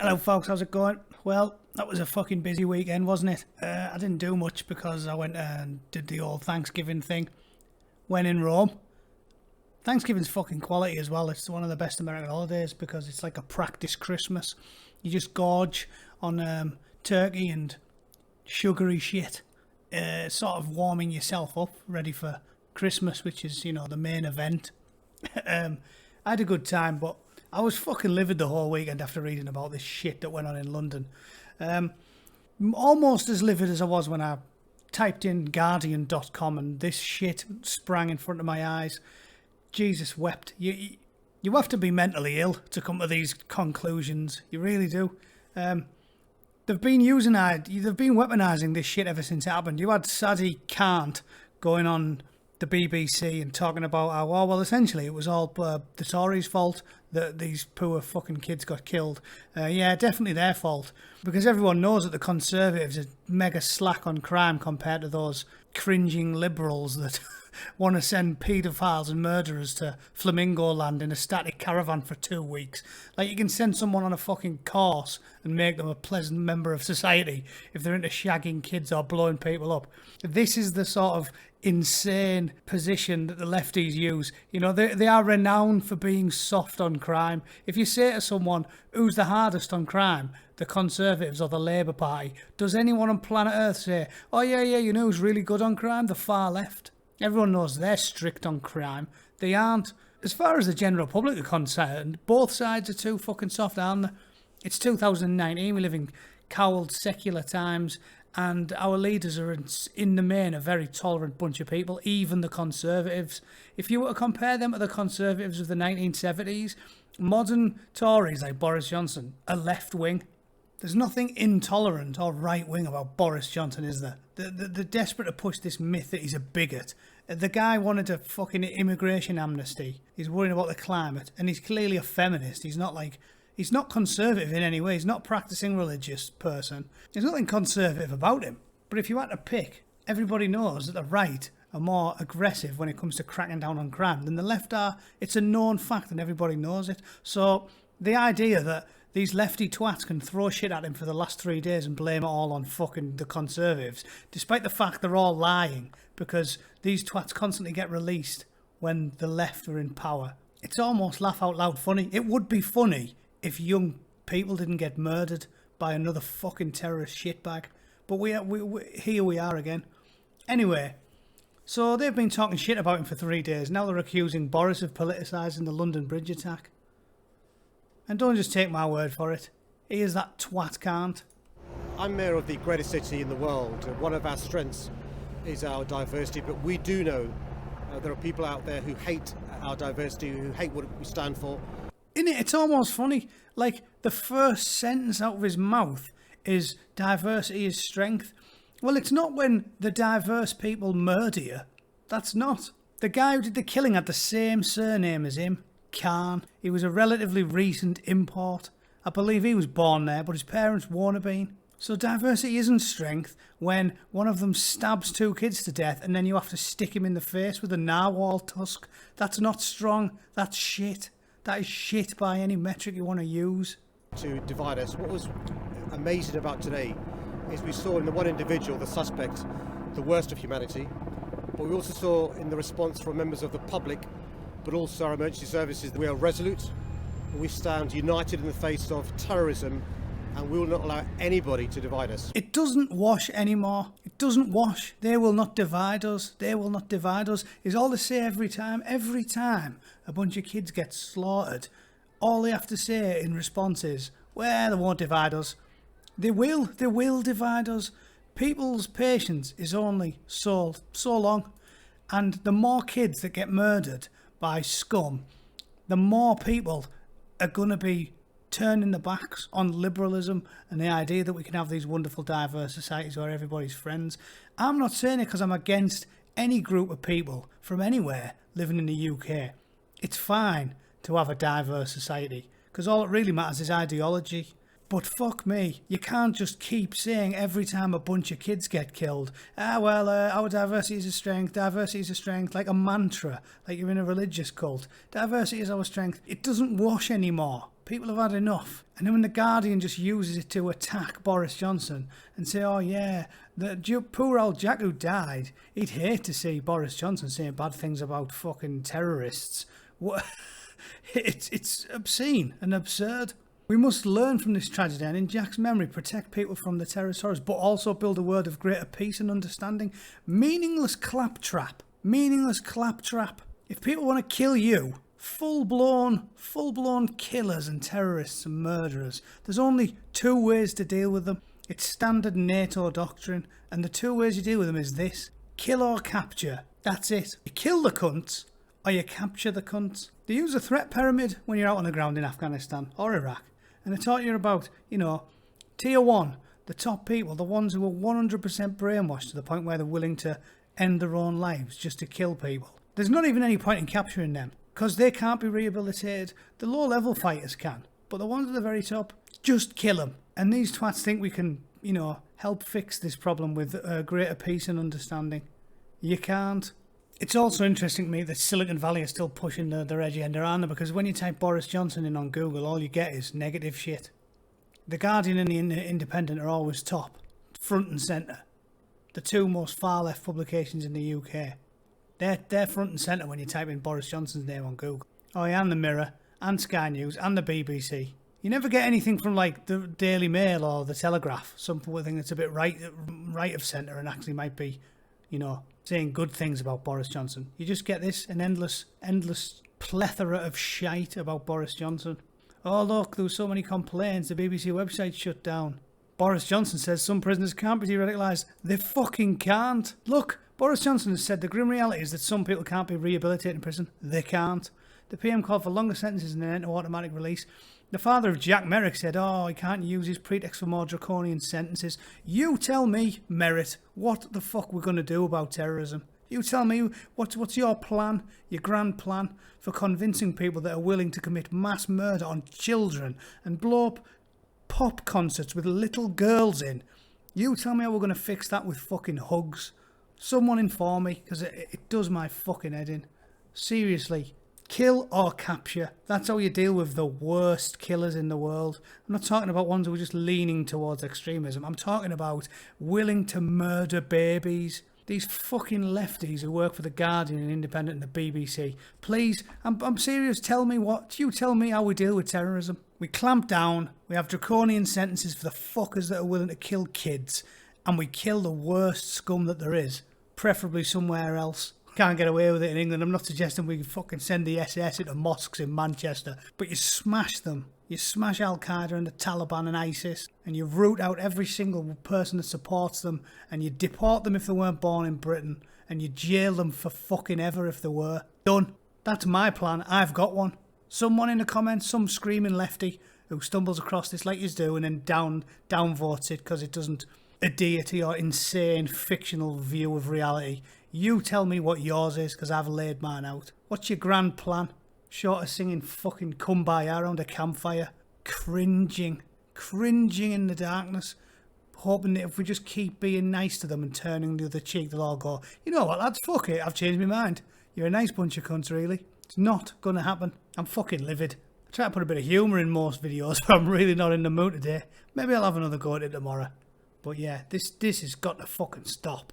Hello folks, how's it going? Well, that was a fucking busy weekend, wasn't it? I didn't do much because I went and did the old Thanksgiving thing. When in Rome. Thanksgiving's fucking quality as well. It's one of the best American holidays because it's like a practice Christmas. You just gorge on turkey and sugary shit. Sort of warming yourself up, ready for Christmas, which is, the main event. I had a good time, but I was fucking livid the whole weekend after reading about this shit that went on in London. Almost as livid as I was when I typed in Guardian.com and this shit sprang in front of my eyes. Jesus wept. You have to be mentally ill to come to these conclusions. You really do. They've been weaponising this shit ever since it happened. You had Sadiq Khan going on the BBC and talking about how, well, essentially it was all the Tories' fault that these poor fucking kids got killed. Yeah, definitely their fault. Because everyone knows that the Conservatives are mega slack on crime compared to those cringing liberals that want to send paedophiles and murderers to Flamingo Land in a static caravan for 2 weeks. Like, you can send someone on a fucking course and make them a pleasant member of society if they're into shagging kids or blowing people up. This is the sort of insane position that the lefties use. They are renowned for being soft on crime. If you say to someone, who's the hardest on crime, the Conservatives or the Labour Party, does anyone on planet Earth say, oh yeah, who's really good on crime? The far left. Everyone knows they're strict on crime. They aren't. As far as the general public are concerned, both sides are too fucking soft, aren't they? It's 2019, we live in cowled secular times, and our leaders are in the main a very tolerant bunch of people, even the Conservatives. If you were to compare them to the Conservatives of the 1970s, modern Tories like Boris Johnson are left-wing. There's nothing intolerant or right-wing about Boris Johnson, is there? They're desperate to push this myth that he's a bigot. The guy wanted a fucking immigration amnesty. He's worrying about the climate, and he's clearly a feminist. He's not conservative in any way. He's not a practicing religious person. There's nothing conservative about him. But if you had to pick, everybody knows that the right are more aggressive when it comes to cracking down on crime than the left are. It's a known fact and everybody knows it. So the idea that these lefty twats can throw shit at him for the last 3 days and blame it all on fucking the Conservatives, despite the fact they're all lying because these twats constantly get released when the left are in power. It's almost laugh out loud funny. It would be funny if young people didn't get murdered by another fucking terrorist shitbag. But here we are again. Anyway, so they've been talking shit about him for 3 days. Now they're accusing Boris of politicising the London Bridge attack. And don't just take my word for it. He is that twat can't. I'm mayor of the greatest city in the world. One of our strengths is our diversity, but we do know there are people out there who hate our diversity, who hate what we stand for. It's almost funny. Like, the first sentence out of his mouth is diversity is strength. Well, it's not when the diverse people murder you. That's not. The guy who did the killing had the same surname as him. Khan. He was a relatively recent import. I believe he was born there, but his parents wouldn't have been. So diversity isn't strength when one of them stabs 2 kids to death and then you have to stick him in the face with a narwhal tusk. That's not strong. That's shit. That is shit by any metric you want to use. To divide us. What was amazing about today is we saw in the one individual, the suspect, the worst of humanity, but we also saw in the response from members of the public, but also our emergency services, we are resolute. We stand united in the face of terrorism, and we will not allow anybody to divide us. It doesn't wash anymore. It doesn't wash. They will not divide us. They will not divide us is all they say every time. Every time a bunch of kids get slaughtered, all they have to say in response is, well, they won't divide us. They will divide us. People's patience is only so long. And the more kids that get murdered by scum, the more people are going to be turning their backs on liberalism and the idea that we can have these wonderful diverse societies where everybody's friends. I'm not saying it because I'm against any group of people from anywhere living in the UK. It's fine to have a diverse society because all it really matters is ideology. But fuck me, you can't just keep saying every time a bunch of kids get killed, our diversity is a strength, like a mantra, like you're in a religious cult. Diversity is our strength. It doesn't wash anymore. People have had enough. And then when the Guardian just uses it to attack Boris Johnson and say, oh yeah, the poor old Jack who died, he'd hate to see Boris Johnson saying bad things about fucking terrorists. What? It's obscene and absurd. We must learn from this tragedy and in Jack's memory protect people from the terrorist horrors, but also build a world of greater peace and understanding. Meaningless claptrap. Meaningless claptrap. If people want to kill you, full-blown killers and terrorists and murderers, there's only two ways to deal with them. It's standard NATO doctrine, and the two ways you deal with them is this. Kill or capture. That's it. You kill the cunts, or you capture the cunts. They use a threat pyramid when you're out on the ground in Afghanistan or Iraq. And they taught you about, tier 1, the top people, the ones who are 100% brainwashed to the point where they're willing to end their own lives just to kill people. There's not even any point in capturing them, because they can't be rehabilitated. The low-level fighters can, but the ones at the very top, just kill them. And these twats think we can, help fix this problem with greater peace and understanding. You can't. It's also interesting to me that Silicon Valley is still pushing their agenda, aren't they? Because when you type Boris Johnson in on Google, all you get is negative shit. The Guardian and the Independent are always top, front and centre. The two most far-left publications in the UK. They're front and centre when you type in Boris Johnson's name on Google. Oh yeah, and the Mirror, and Sky News, and the BBC. You never get anything from like the Daily Mail or the Telegraph. Some people think it's a bit right of centre and actually might be, saying good things about Boris Johnson. You just get this, an endless plethora of shite about Boris Johnson. Oh look, there were so many complaints, the BBC website shut down. Boris Johnson says some prisoners can't be de-radicalised. They fucking can't. Look, Boris Johnson has said the grim reality is that some people can't be rehabilitated in prison. They can't. The PM called for longer sentences and an end to automatic release. The father of Jack Merrick said, oh, he can't use his pretext for more draconian sentences. You tell me, Merritt, what the fuck we're going to do about terrorism. You tell me what's your plan, your grand plan for convincing people that are willing to commit mass murder on children and blow up pop concerts with little girls in. You tell me how we're going to fix that with fucking hugs. Someone inform me, because it does my fucking head in. Seriously. Kill or capture. That's how you deal with the worst killers in the world. I'm not talking about ones who are just leaning towards extremism. I'm talking about willing to murder babies. These fucking lefties who work for the Guardian and Independent and the BBC. Please, I'm serious. Tell me you tell me how we deal with terrorism. We clamp down. We have draconian sentences for the fuckers that are willing to kill kids. And we kill the worst scum that there is. Preferably somewhere else. Can't get away with it in England. I'm not suggesting we fucking send the SS into mosques in Manchester, but you smash them. You smash Al-Qaeda and the Taliban and ISIS, and you root out every single person that supports them, and you deport them if they weren't born in Britain, and you jail them for fucking ever if they were. Done. That's my plan. I've got one. Someone in the comments, some screaming lefty who stumbles across this like you do and then downvotes it because it doesn't adhere to your insane fictional view of reality. You tell me what yours is, because I've laid mine out. What's your grand plan? Short of singing fucking Kumbaya around a campfire. Cringing in the darkness. Hoping that if we just keep being nice to them and turning the other cheek, they'll all go, you know what lads, fuck it, I've changed my mind. You're a nice bunch of cunts, really. It's not gonna happen. I'm fucking livid. I try to put a bit of humour in most videos, but I'm really not in the mood today. Maybe I'll have another go at it tomorrow. But yeah, this has got to fucking stop.